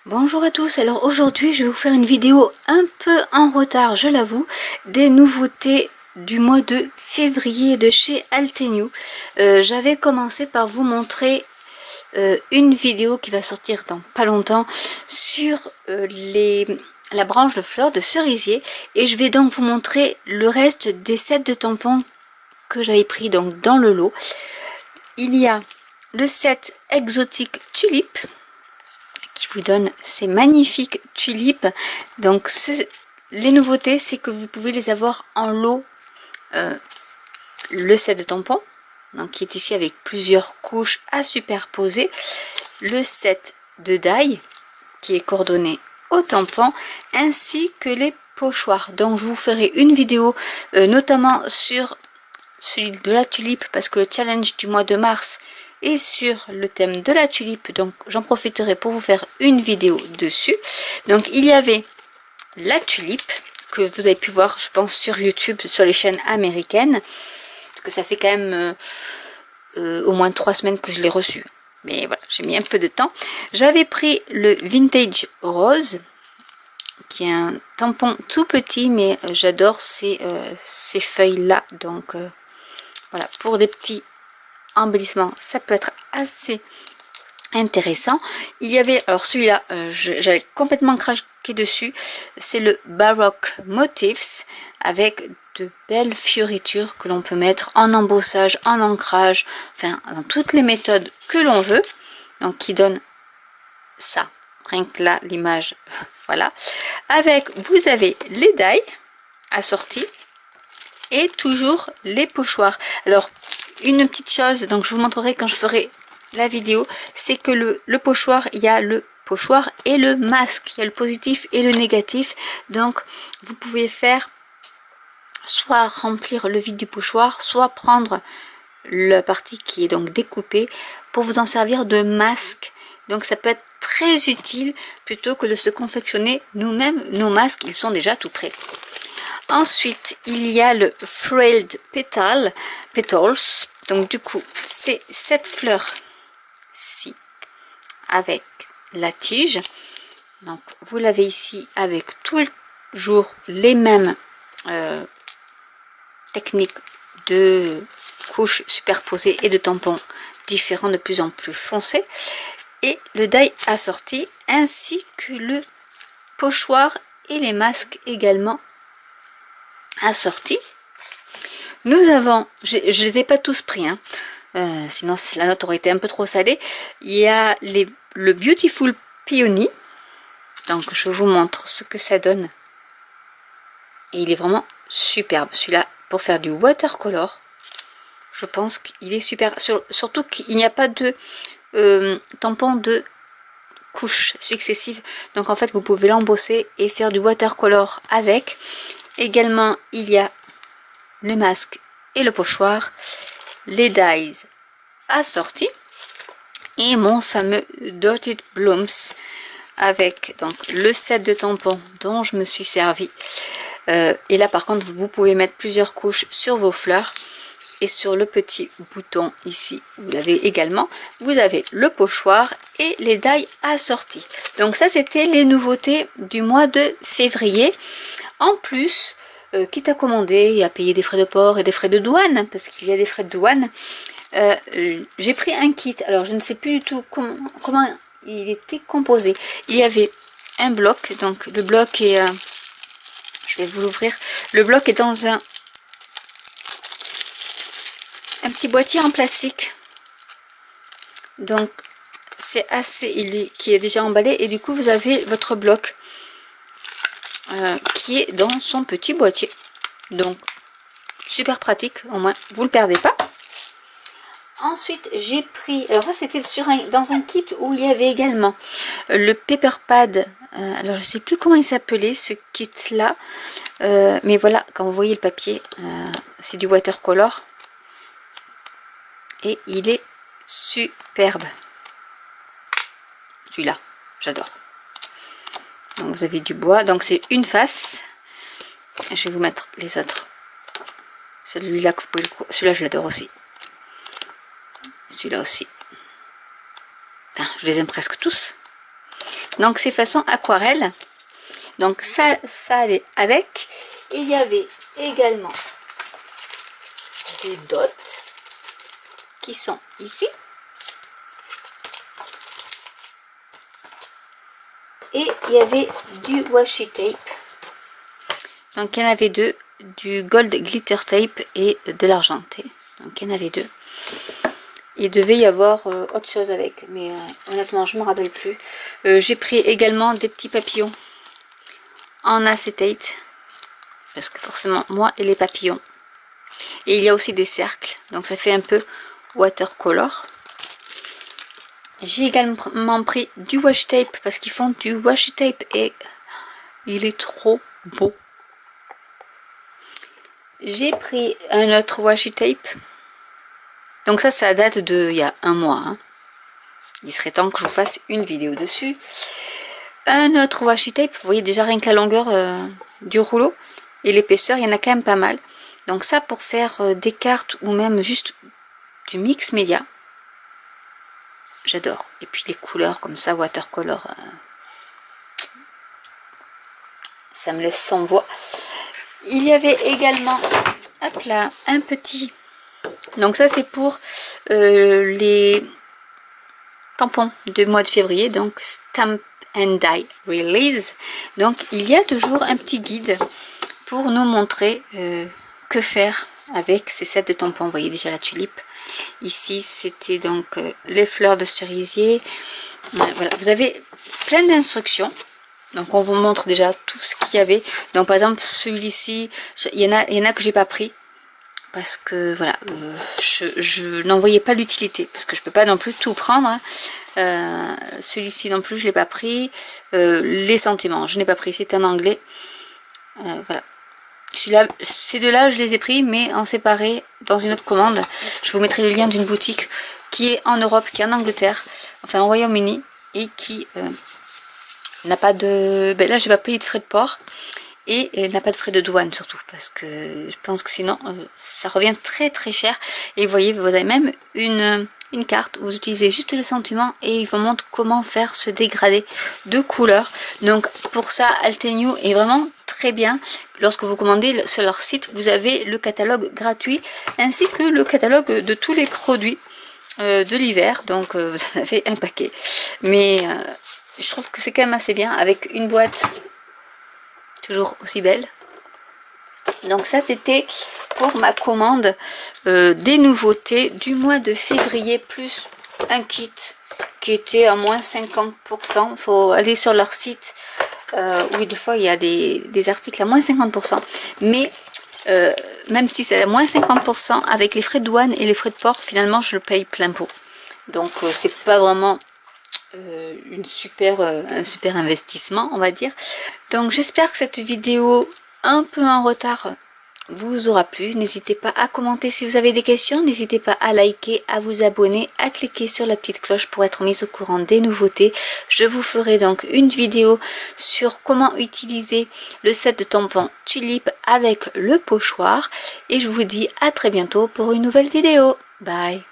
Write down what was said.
Bonjour à tous, alors aujourd'hui je vais vous faire une vidéo un peu en retard, je l'avoue, des nouveautés du mois de février de chez Altenew. J'avais commencé par vous montrer une vidéo qui va sortir dans pas longtemps sur la branche de fleurs de cerisier, et je vais donc vous montrer le reste des sets de tampons que j'avais pris donc dans le lot. Il y a le set exotique tulipe qui vous donne ces magnifiques tulipes. Donc les nouveautés, c'est que vous pouvez les avoir en lot. Le set de tampons, donc qui est ici avec plusieurs couches à superposer, le set de die qui est coordonné au tampon, ainsi que les pochoirs. Donc je vous ferai une vidéo notamment sur celui de la tulipe, parce que le challenge du mois de mars est sur le thème de la tulipe, donc j'en profiterai pour vous faire une vidéo dessus. Donc il y avait la tulipe que vous avez pu voir, je pense, sur YouTube, sur les chaînes américaines, parce que ça fait quand même au moins 3 semaines que je l'ai reçu, mais voilà, j'ai mis un peu de temps. J'avais pris le vintage rose, qui est un tampon tout petit, mais j'adore ces feuilles là, donc voilà, pour des petits embellissements, ça peut être assez intéressant. Il y avait, alors celui-là, j'avais complètement craqué dessus, c'est le Baroque Motifs, avec de belles fioritures que l'on peut mettre en embossage, en ancrage, enfin dans toutes les méthodes que l'on veut, donc qui donne ça, rien que là l'image, voilà. Avec, vous avez les die assortis et toujours les pochoirs. Alors une petite chose, donc je vous montrerai quand je ferai la vidéo, c'est que le pochoir, il y a le pochoir et le masque, il y a le positif et le négatif. Donc vous pouvez faire soit remplir le vide du pochoir, soit prendre la partie qui est donc découpée pour vous en servir de masque. Donc ça peut être très utile plutôt que de se confectionner nous-mêmes nos masques, ils sont déjà tout prêts. Ensuite, il y a le Frayed Petals. Donc du coup, c'est cette fleur-ci avec la tige. Donc vous l'avez ici avec toujours les mêmes techniques de couches superposées et de tampons différents de plus en plus foncés. Et le die assorti, ainsi que le pochoir et les masques également assortis. Nous avons, je les ai pas tous pris, hein, sinon la note aurait été un peu trop salée. Il y a le Beautiful Peony, donc je vous montre ce que ça donne, et il est vraiment superbe celui-là pour faire du watercolor. Je pense qu'il est super, surtout qu'il n'y a pas de tampon de couches successives, donc en fait vous pouvez l'embosser et faire du watercolor avec. Également, il y a le masque et le pochoir, les dies assortis et mon fameux Dotted Blooms avec donc le set de tampons dont je me suis servi. Et là par contre vous pouvez mettre plusieurs couches sur vos fleurs, et sur le petit bouton ici vous l'avez également. Vous avez le pochoir et les dies assortis. Donc ça c'était les nouveautés du mois de février. En plus, quitte à commander et à payer des frais de port et des frais de douane, parce qu'il y a des frais de douane, j'ai pris un kit. Alors je ne sais plus du tout comment il était composé. Il y avait un bloc, donc le bloc est, je vais vous l'ouvrir, le bloc est dans un petit boîtier en plastique, donc c'est assez, qui est déjà emballé, et du coup vous avez votre bloc qui est dans son petit boîtier, donc super pratique, au moins vous le perdez pas. Ensuite j'ai pris, alors ça c'était dans un kit où il y avait également le paper pad, alors je sais plus comment il s'appelait ce kit là, mais voilà, quand vous voyez le papier, c'est du watercolor et il est superbe, celui-là j'adore. Donc vous avez du bois, donc c'est une face. Je vais vous mettre les autres. Celui-là que vous pouvez, celui-là je l'adore aussi. Celui-là aussi. Enfin, je les aime presque tous. Donc c'est façon aquarelle. Donc ça allait avec. Il y avait également des dots qui sont ici. Et il y avait du washi tape. Donc il y en avait deux, du gold glitter tape et de l'argenté. Donc il y en avait deux. Il devait y avoir autre chose avec, mais honnêtement je ne me rappelle plus. J'ai pris également des petits papillons en acétate, parce que forcément moi et les papillons. Et il y a aussi des cercles, donc ça fait un peu watercolor. J'ai également pris du washi tape, parce qu'ils font du washi tape et il est trop beau. J'ai pris un autre washi tape. Donc ça date de il y a un mois. Hein. Il serait temps que je vous fasse une vidéo dessus. Un autre washi tape, vous voyez déjà rien que la longueur du rouleau et l'épaisseur, il y en a quand même pas mal. Donc ça pour faire des cartes ou même juste du mix média. J'adore. Et puis les couleurs comme ça, watercolor, ça me laisse sans voix. Il y avait également, hop là, un petit. Donc ça c'est pour les tampons du mois de février, donc Stamp and Die Release. Donc il y a toujours un petit guide pour nous montrer que faire avec ces sets de tampons. Vous voyez déjà la tulipe. Ici c'était donc les fleurs de cerisier. Voilà, vous avez plein d'instructions. Donc on vous montre déjà tout ce qu'il y avait. Donc par exemple celui-ci, il y en a que j'ai pas pris. Parce que voilà, je n'en voyais pas l'utilité. Parce que je peux pas non plus tout prendre. Hein. Celui-ci non plus, je l'ai pas pris. Les sentiments, je n'ai pas pris. C'est en anglais. Voilà. Celui-là, ces deux-là, je les ai pris, mais en séparé dans une autre commande. Je vous mettrai le lien d'une boutique qui est en Europe, qui est en Angleterre, enfin au Royaume-Uni, et qui n'a pas de... Ben là, j'ai pas payé de frais de port. Et n'a pas de frais de douane surtout, parce que je pense que sinon ça revient très très cher. Et vous voyez, vous avez même une carte où vous utilisez juste le sentiment et il vous montre comment faire ce dégradé de couleurs. Donc pour ça, Altenew est vraiment très bien. Lorsque vous commandez sur leur site, vous avez le catalogue gratuit ainsi que le catalogue de tous les produits de l'hiver. Donc vous en avez un paquet. Mais je trouve que c'est quand même assez bien avec une boîte toujours aussi belle. Donc ça c'était pour ma commande des nouveautés du mois de février, plus un kit qui était à moins 50%. Il faut aller sur leur site où des fois il y a des articles à moins 50%. Mais même si c'est à moins 50%, avec les frais de douane et les frais de port, finalement je le paye plein pot. Donc c'est pas vraiment un super investissement, on va dire. Donc j'espère que cette vidéo un peu en retard vous aura plu. N'hésitez pas à commenter si vous avez des questions, n'hésitez pas à liker, à vous abonner, à cliquer sur la petite cloche pour être mis au courant des nouveautés. Je vous ferai donc une vidéo sur comment utiliser le set de tampons Tulip avec le pochoir et je vous dis à très bientôt pour une nouvelle vidéo. Bye.